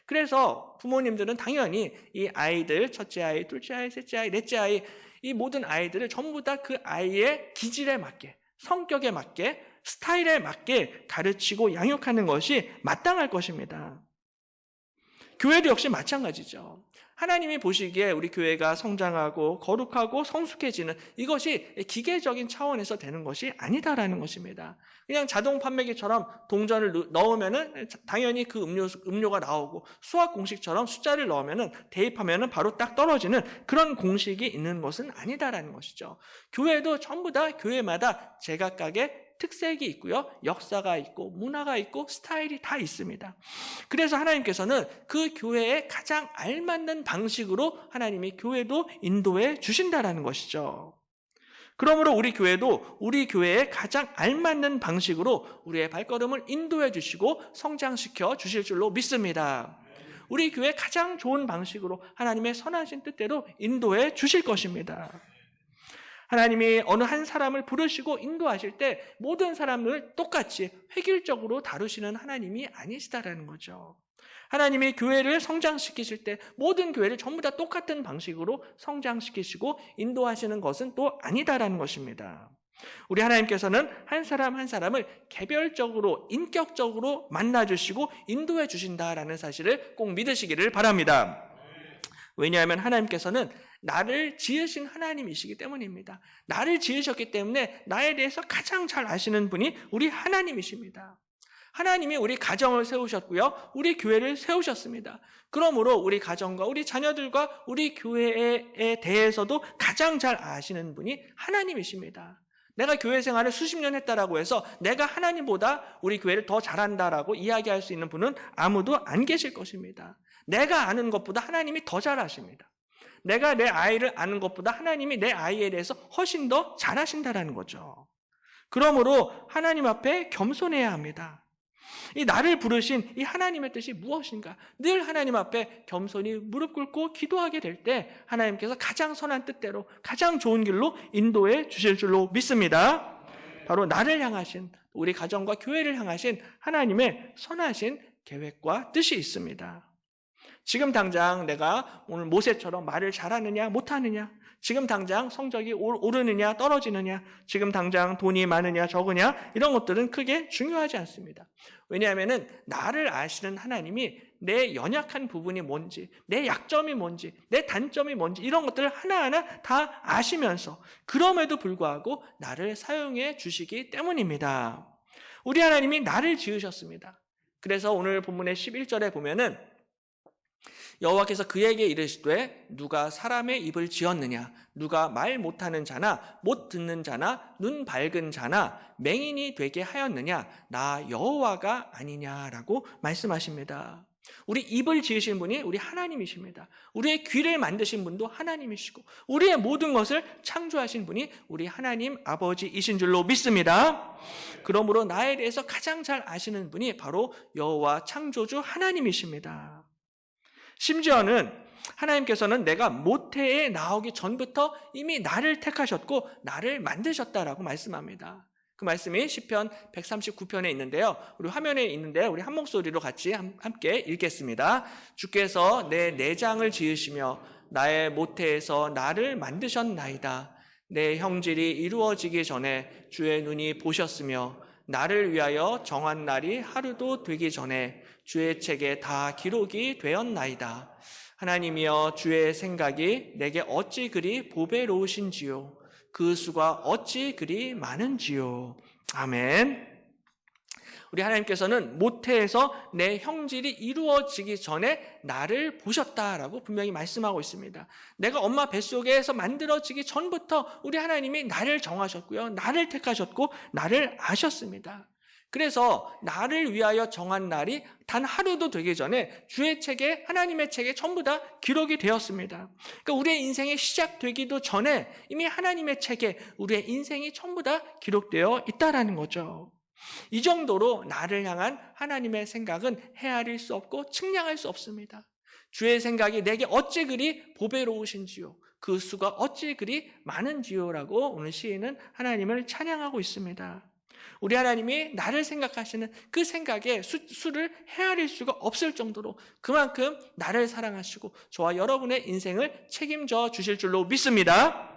그래서 부모님들은 당연히 이 아이들, 첫째 아이, 둘째 아이, 셋째 아이, 넷째 아이, 이 모든 아이들을 전부 다 그 아이의 기질에 맞게, 성격에 맞게, 스타일에 맞게 가르치고 양육하는 것이 마땅할 것입니다. 교회도 역시 마찬가지죠. 하나님이 보시기에 우리 교회가 성장하고 거룩하고 성숙해지는 이것이 기계적인 차원에서 되는 것이 아니다라는 것입니다. 그냥 자동 판매기처럼 동전을 넣으면은 당연히 그 음료가 나오고 수학 공식처럼 숫자를 넣으면은 대입하면은 바로 딱 떨어지는 그런 공식이 있는 것은 아니다라는 것이죠. 교회도 전부 다 교회마다 제각각의 특색이 있고요, 역사가 있고 문화가 있고 스타일이 다 있습니다. 그래서 하나님께서는 그 교회에 가장 알맞는 방식으로 하나님이 교회도 인도해 주신다라는 것이죠. 그러므로 우리 교회도 우리 교회에 가장 알맞는 방식으로 우리의 발걸음을 인도해 주시고 성장시켜 주실 줄로 믿습니다. 우리 교회 가장 좋은 방식으로 하나님의 선하신 뜻대로 인도해 주실 것입니다. 하나님이 어느 한 사람을 부르시고 인도하실 때 모든 사람을 똑같이 획일적으로 다루시는 하나님이 아니시다라는 거죠. 하나님이 교회를 성장시키실 때 모든 교회를 전부 다 똑같은 방식으로 성장시키시고 인도하시는 것은 또 아니다라는 것입니다. 우리 하나님께서는 한 사람 한 사람을 개별적으로 인격적으로 만나주시고 인도해 주신다라는 사실을 꼭 믿으시기를 바랍니다. 왜냐하면 하나님께서는 나를 지으신 하나님이시기 때문입니다. 나를 지으셨기 때문에 나에 대해서 가장 잘 아시는 분이 우리 하나님이십니다. 하나님이 우리 가정을 세우셨고요, 우리 교회를 세우셨습니다. 그러므로 우리 가정과 우리 자녀들과 우리 교회에 대해서도 가장 잘 아시는 분이 하나님이십니다. 내가 교회 생활을 수십 년 했다라고 해서 내가 하나님보다 우리 교회를 더 잘한다라고 이야기할 수 있는 분은 아무도 안 계실 것입니다. 내가 아는 것보다 하나님이 더 잘 아십니다. 내가 내 아이를 아는 것보다 하나님이 내 아이에 대해서 훨씬 더 잘하신다라는 거죠. 그러므로 하나님 앞에 겸손해야 합니다. 이 나를 부르신 이 하나님의 뜻이 무엇인가? 늘 하나님 앞에 겸손히 무릎 꿇고 기도하게 될 때 하나님께서 가장 선한 뜻대로 가장 좋은 길로 인도해 주실 줄로 믿습니다. 바로 나를 향하신, 우리 가정과 교회를 향하신 하나님의 선하신 계획과 뜻이 있습니다. 지금 당장 내가 오늘 모세처럼 말을 잘하느냐 못하느냐, 지금 당장 성적이 오르느냐 떨어지느냐, 지금 당장 돈이 많으냐 적으냐, 이런 것들은 크게 중요하지 않습니다. 왜냐하면 나를 아시는 하나님이 내 연약한 부분이 뭔지, 내 약점이 뭔지, 내 단점이 뭔지, 이런 것들을 하나하나 다 아시면서 그럼에도 불구하고 나를 사용해 주시기 때문입니다. 우리 하나님이 나를 지으셨습니다. 그래서 오늘 본문의 11절에 보면은 여호와께서 그에게 이르시되 누가 사람의 입을 지었느냐, 누가 말 못하는 자나 못 듣는 자나 눈 밝은 자나 맹인이 되게 하였느냐, 나 여호와가 아니냐라고 말씀하십니다. 우리 입을 지으신 분이 우리 하나님이십니다. 우리의 귀를 만드신 분도 하나님이시고 우리의 모든 것을 창조하신 분이 우리 하나님 아버지이신 줄로 믿습니다. 그러므로 나에 대해서 가장 잘 아시는 분이 바로 여호와 창조주 하나님이십니다. 심지어는 하나님께서는 내가 모태에 나오기 전부터 이미 나를 택하셨고 나를 만드셨다라고 말씀합니다. 그 말씀이 시편 139편에 있는데요. 우리 화면에 있는데 우리 한 목소리로 같이 함께 읽겠습니다. 주께서 내 내장을 지으시며 나의 모태에서 나를 만드셨나이다. 내 형질이 이루어지기 전에 주의 눈이 보셨으며 나를 위하여 정한 날이 하루도 되기 전에 주의 책에 다 기록이 되었나이다. 하나님이여 주의 생각이 내게 어찌 그리 보배로우신지요. 그 수가 어찌 그리 많은지요. 아멘. 우리 하나님께서는 모태에서 내 형질이 이루어지기 전에 나를 보셨다라고 분명히 말씀하고 있습니다. 내가 엄마 뱃속에서 만들어지기 전부터 우리 하나님이 나를 정하셨고요. 나를 택하셨고 나를 아셨습니다. 그래서 나를 위하여 정한 날이 단 하루도 되기 전에 주의 책에, 하나님의 책에 전부 다 기록이 되었습니다. 그러니까 우리의 인생이 시작되기도 전에 이미 하나님의 책에 우리의 인생이 전부 다 기록되어 있다라는 거죠. 이 정도로 나를 향한 하나님의 생각은 헤아릴 수 없고 측량할 수 없습니다. 주의 생각이 내게 어찌 그리 보배로우신지요. 그 수가 어찌 그리 많은지요라고 오늘 시인은 하나님을 찬양하고 있습니다. 우리 하나님이 나를 생각하시는 그 생각의 수를 헤아릴 수가 없을 정도로 그만큼 나를 사랑하시고 저와 여러분의 인생을 책임져 주실 줄로 믿습니다.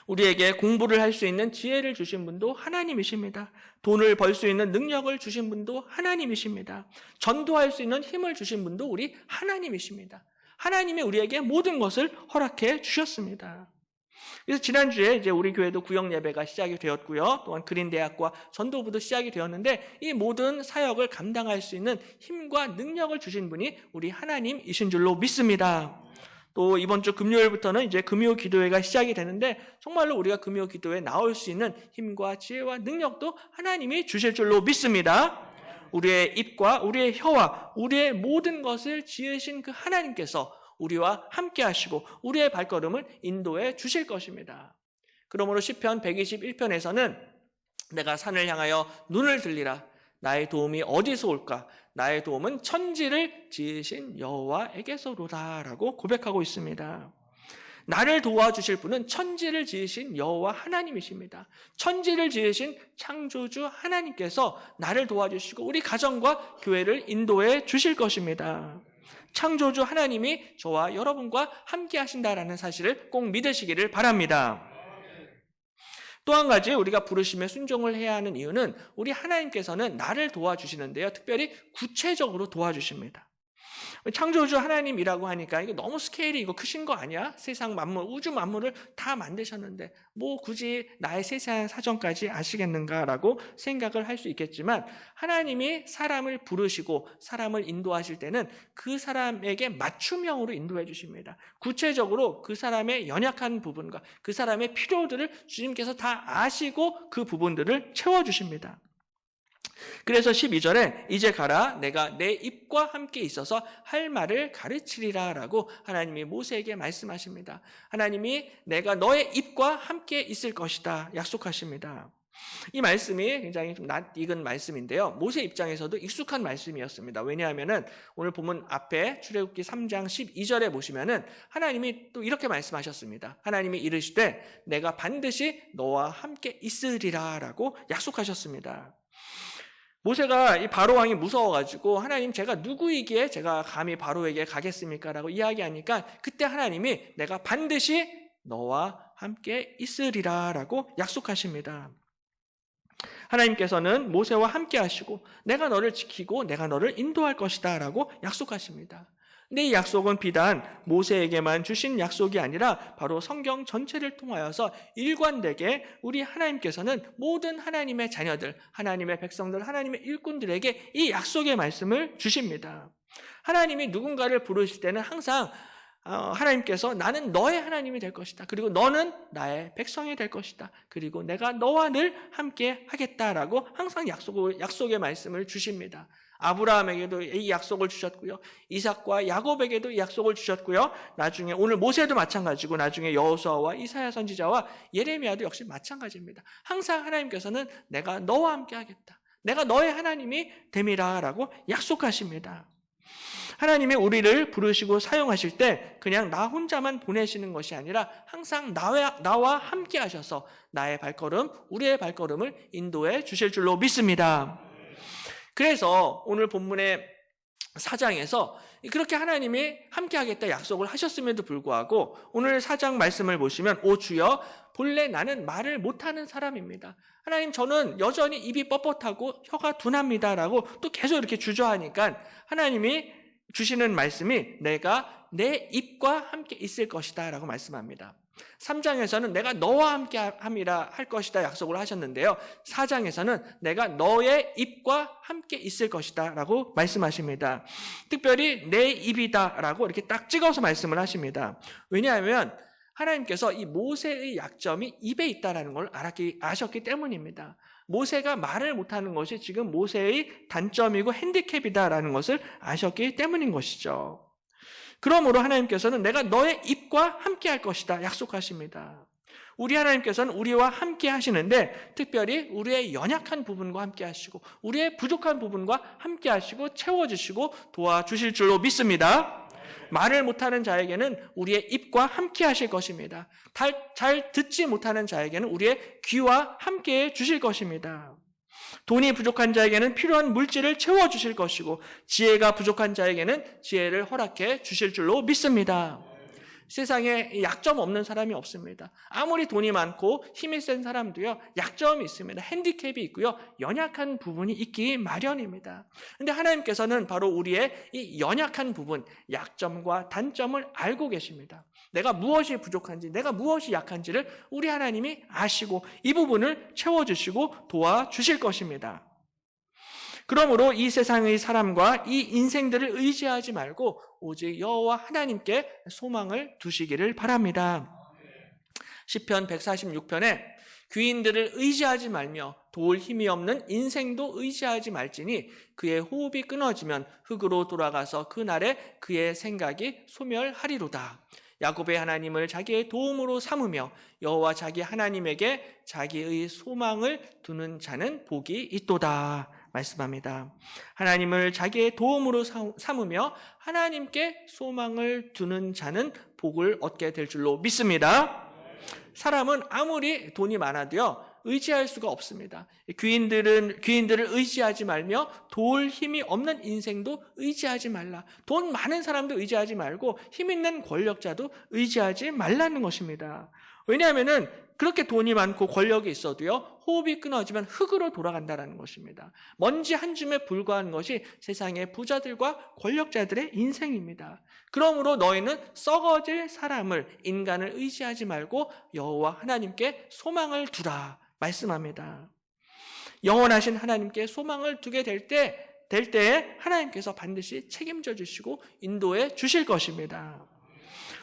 우리에게 공부를 할 수 있는 지혜를 주신 분도 하나님이십니다. 돈을 벌 수 있는 능력을 주신 분도 하나님이십니다. 전도할 수 있는 힘을 주신 분도 우리 하나님이십니다. 하나님이 우리에게 모든 것을 허락해 주셨습니다. 그래서 지난주에 이제 우리 교회도 구역 예배가 시작이 되었고요. 또한 그린대학과 전도부도 시작이 되었는데 이 모든 사역을 감당할 수 있는 힘과 능력을 주신 분이 우리 하나님이신 줄로 믿습니다. 또 이번 주 금요일부터는 이제 금요 기도회가 시작이 되는데 정말로 우리가 금요 기도회에 나올 수 있는 힘과 지혜와 능력도 하나님이 주실 줄로 믿습니다. 우리의 입과 우리의 혀와 우리의 모든 것을 지으신 그 하나님께서 우리와 함께 하시고 우리의 발걸음을 인도해 주실 것입니다. 그러므로 시편 121편에서는 내가 산을 향하여 눈을 들리라. 나의 도움이 어디서 올까? 나의 도움은 천지를 지으신 여호와에게서로다 라고 고백하고 있습니다. 나를 도와주실 분은 천지를 지으신 여호와 하나님이십니다. 천지를 지으신 창조주 하나님께서 나를 도와주시고 우리 가정과 교회를 인도해 주실 것입니다. 창조주 하나님이 저와 여러분과 함께 하신다라는 사실을 꼭 믿으시기를 바랍니다. 또 한 가지 우리가 부르심에 순종을 해야 하는 이유는 우리 하나님께서는 나를 도와주시는데요. 특별히 구체적으로 도와주십니다. 창조주 하나님이라고 하니까 이거 너무 스케일이 이거 크신 거 아니야? 세상 만물, 우주 만물을 다 만드셨는데 뭐 굳이 나의 세세한 사정까지 아시겠는가라고 생각을 할 수 있겠지만 하나님이 사람을 부르시고 사람을 인도하실 때는 그 사람에게 맞춤형으로 인도해 주십니다. 구체적으로 그 사람의 연약한 부분과 그 사람의 필요들을 주님께서 다 아시고 그 부분들을 채워주십니다. 그래서 12절에 이제 가라 내가 내 입과 함께 있어서 할 말을 가르치리라 라고 하나님이 모세에게 말씀하십니다. 하나님이 내가 너의 입과 함께 있을 것이다 약속하십니다. 이 말씀이 굉장히 좀 낯익은 말씀인데요. 모세 입장에서도 익숙한 말씀이었습니다. 왜냐하면은 오늘 본문 앞에 출애굽기 3장 12절에 보시면은 하나님이 또 이렇게 말씀하셨습니다. 하나님이 이르시되 내가 반드시 너와 함께 있으리라 라고 약속하셨습니다. 모세가 이 바로 왕이 무서워가지고 하나님 제가 누구이기에 제가 감히 바로에게 가겠습니까? 라고 이야기하니까 그때 하나님이 내가 반드시 너와 함께 있으리라 라고 약속하십니다. 하나님께서는 모세와 함께 하시고 내가 너를 지키고 내가 너를 인도할 것이다 라고 약속하십니다. 근데 이 약속은 비단 모세에게만 주신 약속이 아니라 바로 성경 전체를 통하여서 일관되게 우리 하나님께서는 모든 하나님의 자녀들, 하나님의 백성들, 하나님의 일꾼들에게 이 약속의 말씀을 주십니다. 하나님이 누군가를 부르실 때는 항상 하나님께서 나는 너의 하나님이 될 것이다. 그리고 너는 나의 백성이 될 것이다. 그리고 내가 너와 늘 함께 하겠다라고 항상 약속의 말씀을 주십니다. 아브라함에게도 이 약속을 주셨고요. 이삭과 야곱에게도 이 약속을 주셨고요. 나중에 오늘 모세도 마찬가지고 나중에 여호수아와 이사야 선지자와 예레미야도 역시 마찬가지입니다. 항상 하나님께서는 내가 너와 함께 하겠다. 내가 너의 하나님이 됨이라라고 약속하십니다. 하나님이 우리를 부르시고 사용하실 때 그냥 나 혼자만 보내시는 것이 아니라 항상 나와 함께 하셔서 나의 발걸음, 우리의 발걸음을 인도해 주실 줄로 믿습니다. 그래서 오늘 본문의 4장에서 그렇게 하나님이 함께 하겠다 약속을 하셨음에도 불구하고 오늘 4장 말씀을 보시면 오 주여 본래 나는 말을 못하는 사람입니다. 하나님 저는 여전히 입이 뻣뻣하고 혀가 둔합니다라고 또 계속 이렇게 주저하니까 하나님이 주시는 말씀이 내가 내 입과 함께 있을 것이다 라고 말씀합니다. 3장에서는 내가 너와 함께 함이라 할 것이다 약속을 하셨는데요. 4장에서는 내가 너의 입과 함께 있을 것이다 라고 말씀하십니다. 특별히 내 입이다 라고 이렇게 딱 찍어서 말씀을 하십니다. 왜냐하면 하나님께서 이 모세의 약점이 입에 있다는 걸 아셨기 때문입니다. 모세가 말을 못하는 것이 지금 모세의 단점이고 핸디캡이다라는 것을 아셨기 때문인 것이죠. 그러므로 하나님께서는 내가 너의 입과 함께 할 것이다 약속하십니다. 우리 하나님께서는 우리와 함께 하시는데 특별히 우리의 연약한 부분과 함께 하시고 우리의 부족한 부분과 함께 하시고 채워주시고 도와주실 줄로 믿습니다. 말을 못하는 자에게는 우리의 입과 함께 하실 것입니다. 잘 듣지 못하는 자에게는 우리의 귀와 함께 주실 것입니다. 돈이 부족한 자에게는 필요한 물질을 채워주실 것이고 지혜가 부족한 자에게는 지혜를 허락해 주실 줄로 믿습니다. 세상에 약점 없는 사람이 없습니다. 아무리 돈이 많고 힘이 센 사람도요, 약점이 있습니다. 핸디캡이 있고요, 연약한 부분이 있기 마련입니다. 그런데 하나님께서는 바로 우리의 이 연약한 부분, 약점과 단점을 알고 계십니다. 내가 무엇이 부족한지, 내가 무엇이 약한지를 우리 하나님이 아시고 이 부분을 채워주시고 도와주실 것입니다. 그러므로 이 세상의 사람과 이 인생들을 의지하지 말고 오직 여호와 하나님께 소망을 두시기를 바랍니다. 시편 146편에 귀인들을 의지하지 말며 도울 힘이 없는 인생도 의지하지 말지니 그의 호흡이 끊어지면 흙으로 돌아가서 그날에 그의 생각이 소멸하리로다. 야곱의 하나님을 자기의 도움으로 삼으며 여호와 자기 하나님에게 자기의 소망을 두는 자는 복이 있도다 말씀합니다. 하나님을 자기의 도움으로 삼으며 하나님께 소망을 두는 자는 복을 얻게 될 줄로 믿습니다. 사람은 아무리 돈이 많아도요, 의지할 수가 없습니다. 귀인들을 의지하지 말며 도울 힘이 없는 인생도 의지하지 말라. 돈 많은 사람도 의지하지 말고 힘 있는 권력자도 의지하지 말라는 것입니다. 왜냐하면은 그렇게 돈이 많고 권력이 있어도요, 호흡이 끊어지면 흙으로 돌아간다는 것입니다. 먼지 한 줌에 불과한 것이 세상의 부자들과 권력자들의 인생입니다. 그러므로 너희는 썩어질 사람을, 인간을 의지하지 말고 여호와 하나님께 소망을 두라 말씀합니다. 영원하신 하나님께 소망을 두게 될 때에 하나님께서 반드시 책임져 주시고 인도해 주실 것입니다.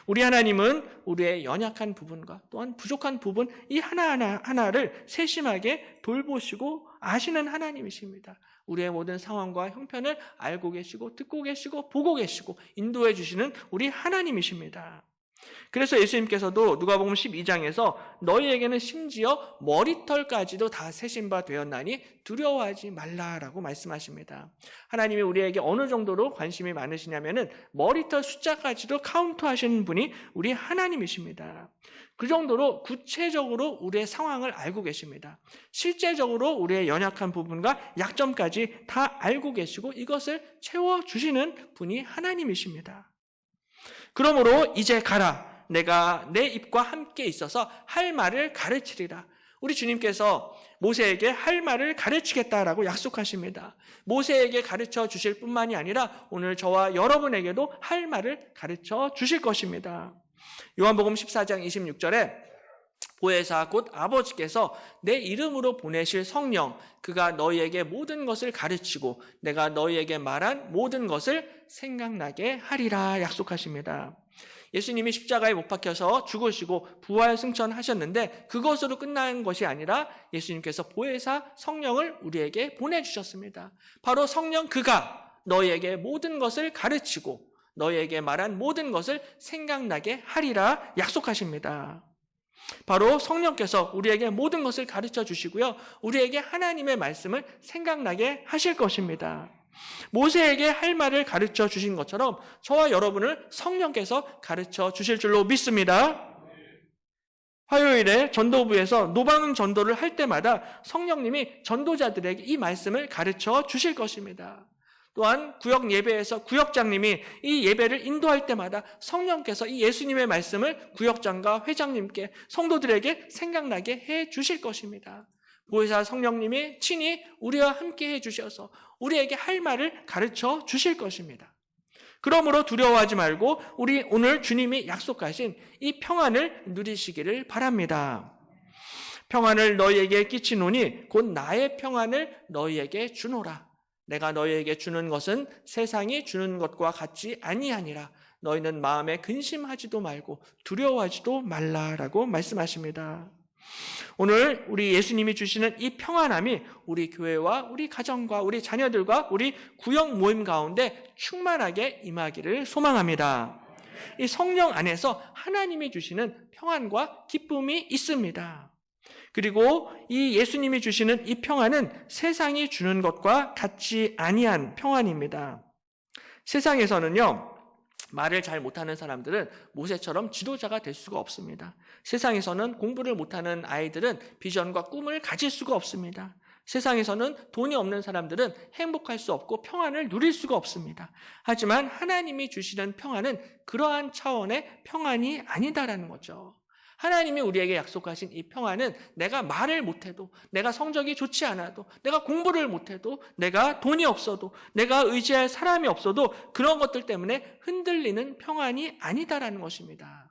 우리 하나님은 우리의 연약한 부분과 또한 부족한 부분 이 하나하나를 세심하게 돌보시고 아시는 하나님이십니다. 우리의 모든 상황과 형편을 알고 계시고 듣고 계시고 보고 계시고 인도해 주시는 우리 하나님이십니다. 그래서 예수님께서도 누가복음 12장에서 너희에게는 심지어 머리털까지도 다 세신 바 되었나니 두려워하지 말라라고 말씀하십니다. 하나님이 우리에게 어느 정도로 관심이 많으시냐면은 머리털 숫자까지도 카운트하시는 분이 우리 하나님이십니다. 그 정도로 구체적으로 우리의 상황을 알고 계십니다. 실제적으로 우리의 연약한 부분과 약점까지 다 알고 계시고 이것을 채워주시는 분이 하나님이십니다. 그러므로 이제 가라. 내가 내 입과 함께 있어서 할 말을 가르치리라. 우리 주님께서 모세에게 할 말을 가르치겠다라고 약속하십니다. 모세에게 가르쳐 주실 뿐만이 아니라 오늘 저와 여러분에게도 할 말을 가르쳐 주실 것입니다. 요한복음 14장 26절에 보혜사 곧 아버지께서 내 이름으로 보내실 성령, 그가 너희에게 모든 것을 가르치고 내가 너희에게 말한 모든 것을 생각나게 하리라 약속하십니다. 예수님이 십자가에 못 박혀서 죽으시고 부활 승천하셨는데 그것으로 끝난 것이 아니라 예수님께서 보혜사 성령을 우리에게 보내주셨습니다. 바로 성령, 그가 너희에게 모든 것을 가르치고 너희에게 말한 모든 것을 생각나게 하리라 약속하십니다. 바로 성령께서 우리에게 모든 것을 가르쳐 주시고요, 우리에게 하나님의 말씀을 생각나게 하실 것입니다. 모세에게 할 말을 가르쳐 주신 것처럼 저와 여러분을 성령께서 가르쳐 주실 줄로 믿습니다. 화요일에 전도부에서 노방 전도를 할 때마다 성령님이 전도자들에게 이 말씀을 가르쳐 주실 것입니다. 또한 구역 예배에서 구역장님이 이 예배를 인도할 때마다 성령께서 이 예수님의 말씀을 구역장과 회장님께, 성도들에게 생각나게 해 주실 것입니다. 보혜사 성령님이 친히 우리와 함께 해 주셔서 우리에게 할 말을 가르쳐 주실 것입니다. 그러므로 두려워하지 말고 우리 오늘 주님이 약속하신 이 평안을 누리시기를 바랍니다. 평안을 너희에게 끼치노니 곧 나의 평안을 너희에게 주노라. 내가 너희에게 주는 것은 세상이 주는 것과 같지 아니하니라. 너희는 마음에 근심하지도 말고 두려워하지도 말라라고 말씀하십니다. 오늘 우리 예수님이 주시는 이 평안함이 우리 교회와 우리 가정과 우리 자녀들과 우리 구역 모임 가운데 충만하게 임하기를 소망합니다. 이 성령 안에서 하나님이 주시는 평안과 기쁨이 있습니다. 그리고 이 예수님이 주시는 이 평안은 세상이 주는 것과 같지 아니한 평안입니다. 세상에서는요, 말을 잘 못하는 사람들은 모세처럼 지도자가 될 수가 없습니다. 세상에서는 공부를 못하는 아이들은 비전과 꿈을 가질 수가 없습니다. 세상에서는 돈이 없는 사람들은 행복할 수 없고 평안을 누릴 수가 없습니다. 하지만 하나님이 주시는 평안은 그러한 차원의 평안이 아니다라는 거죠. 하나님이 우리에게 약속하신 이 평안은 내가 말을 못해도, 내가 성적이 좋지 않아도, 내가 공부를 못해도, 내가 돈이 없어도, 내가 의지할 사람이 없어도 그런 것들 때문에 흔들리는 평안이 아니다라는 것입니다.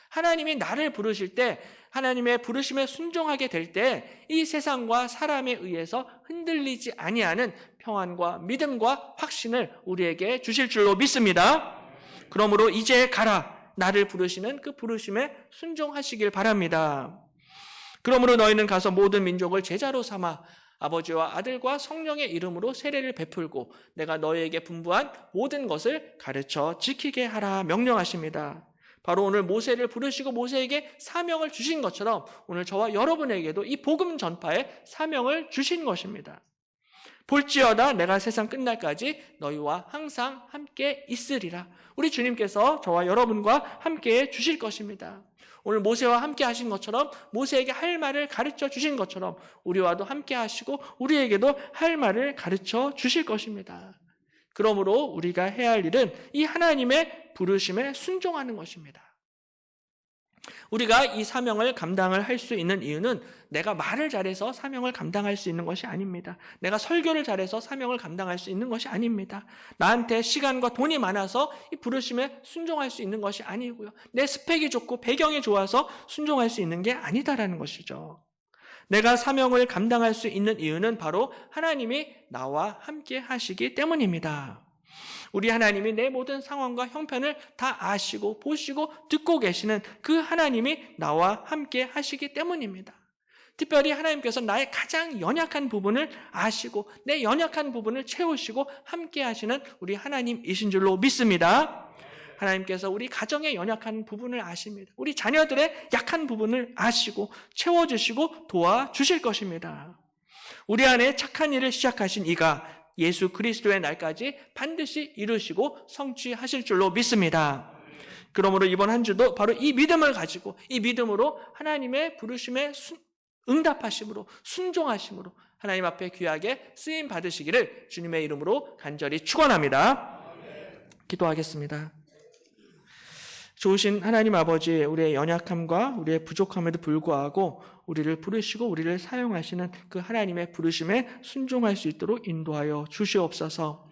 하나님이 나를 부르실 때, 하나님의 부르심에 순종하게 될 때 이 세상과 사람에 의해서 흔들리지 아니하는 평안과 믿음과 확신을 우리에게 주실 줄로 믿습니다. 그러므로 이제 가라. 나를 부르시는 그 부르심에 순종하시길 바랍니다. 그러므로 너희는 가서 모든 민족을 제자로 삼아 아버지와 아들과 성령의 이름으로 세례를 베풀고 내가 너희에게 분부한 모든 것을 가르쳐 지키게 하라 명령하십니다. 바로 오늘 모세를 부르시고 모세에게 사명을 주신 것처럼 오늘 저와 여러분에게도 이 복음 전파의 사명을 주신 것입니다. 볼지어다 내가 세상 끝날까지 너희와 항상 함께 있으리라. 우리 주님께서 저와 여러분과 함께 주실 것입니다. 오늘 모세와 함께 하신 것처럼, 모세에게 할 말을 가르쳐 주신 것처럼 우리와도 함께 하시고 우리에게도 할 말을 가르쳐 주실 것입니다. 그러므로 우리가 해야 할 일은 이 하나님의 부르심에 순종하는 것입니다. 우리가 이 사명을 감당을 할 수 있는 이유는 내가 말을 잘해서 사명을 감당할 수 있는 것이 아닙니다. 내가 설교를 잘해서 사명을 감당할 수 있는 것이 아닙니다. 나한테 시간과 돈이 많아서 이 부르심에 순종할 수 있는 것이 아니고요. 내 스펙이 좋고 배경이 좋아서 순종할 수 있는 게 아니다라는 것이죠. 내가 사명을 감당할 수 있는 이유는 바로 하나님이 나와 함께 하시기 때문입니다. 우리 하나님이 내 모든 상황과 형편을 다 아시고 보시고 듣고 계시는 그 하나님이 나와 함께 하시기 때문입니다. 특별히 하나님께서 나의 가장 연약한 부분을 아시고 내 연약한 부분을 채우시고 함께 하시는 우리 하나님이신 줄로 믿습니다. 하나님께서 우리 가정의 연약한 부분을 아십니다. 우리 자녀들의 약한 부분을 아시고 채워주시고 도와주실 것입니다. 우리 안에 착한 일을 시작하신 이가 예수 그리스도의 날까지 반드시 이루시고 성취하실 줄로 믿습니다. 그러므로 이번 한 주도 바로 이 믿음을 가지고 이 믿음으로 하나님의 부르심에 응답하심으로 순종하심으로 하나님 앞에 귀하게 쓰임 받으시기를 주님의 이름으로 간절히 축원합니다. 기도하겠습니다. 좋으신 하나님 아버지, 우리의 연약함과 우리의 부족함에도 불구하고 우리를 부르시고 우리를 사용하시는 그 하나님의 부르심에 순종할 수 있도록 인도하여 주시옵소서.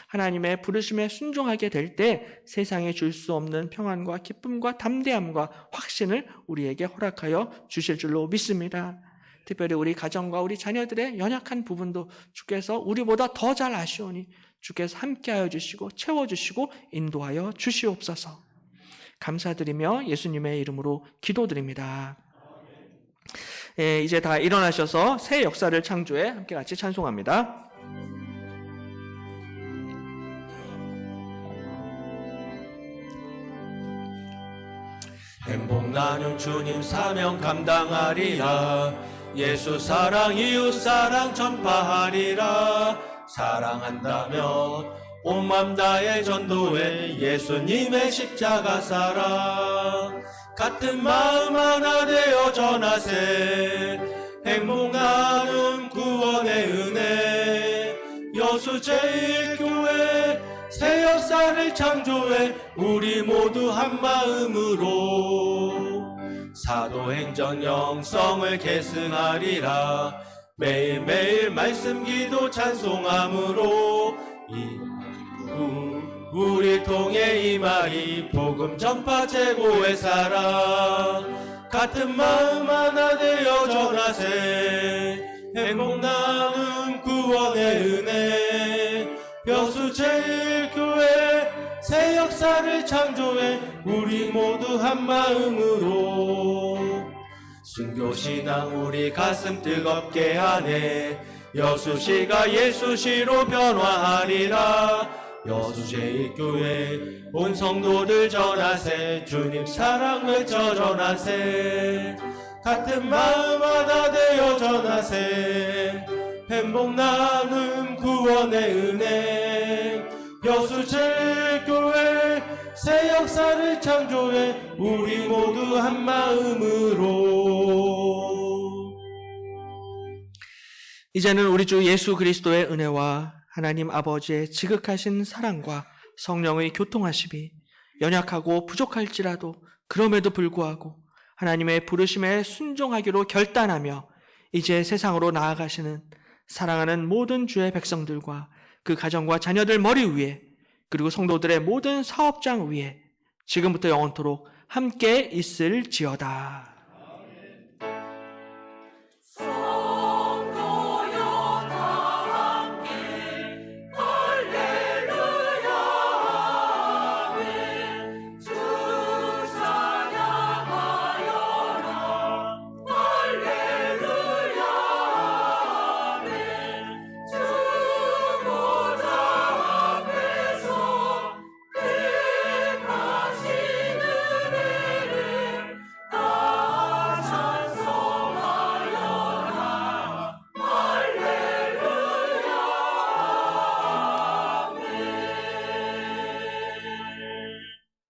하나님의 부르심에 순종하게 될 때 세상에 줄 수 없는 평안과 기쁨과 담대함과 확신을 우리에게 허락하여 주실 줄로 믿습니다. 특별히 우리 가정과 우리 자녀들의 연약한 부분도 주께서 우리보다 더 잘 아시오니 주께서 함께하여 주시고 채워주시고 인도하여 주시옵소서. 감사드리며 예수님의 이름으로 기도드립니다. 이제 다 일어나셔서 새 역사를 창조해 함께 같이 찬송합니다. 행복 나눔 주님 사명 감당하리라. 예수 사랑 이웃 사랑 전파하리라. 사랑한다면 온 맘 다해 전도해 예수님의 십자가 사랑. 같은 마음 하나 되어 전하세. 행복 나눔 구원의 은혜. 여수 제1교회 새 역사를 창조해 우리 모두 한 마음으로 사도행전 영성을 계승하리라. 매일매일 말씀 기도 찬송함으로 우리 통해 임하리 복음 전파 최고의 사랑. 같은 마음 하나 되어 전하세. 행복 나눔 구원의 은혜. 여수 제1교회 새 역사를 창조해 우리 모두 한 마음으로 순교신앙 우리 가슴 뜨겁게 하네. 여수시가 예수시로 변화하리라. 여수 제1교회 온 성도들 전하세. 주님 사랑 외쳐 전하세. 같은 마음 하나 되어 전하세. 행복 나눔 구원의 은혜. 여수 제1교회 새 역사를 창조해 우리 모두 한 마음으로. 이제는 우리 주 예수 그리스도의 은혜와 하나님 아버지의 지극하신 사랑과 성령의 교통하심이 연약하고 부족할지라도 그럼에도 불구하고 하나님의 부르심에 순종하기로 결단하며 이제 세상으로 나아가시는 사랑하는 모든 주의 백성들과 그 가정과 자녀들 머리 위에 그리고 성도들의 모든 사업장 위에 지금부터 영원토록 함께 있을지어다.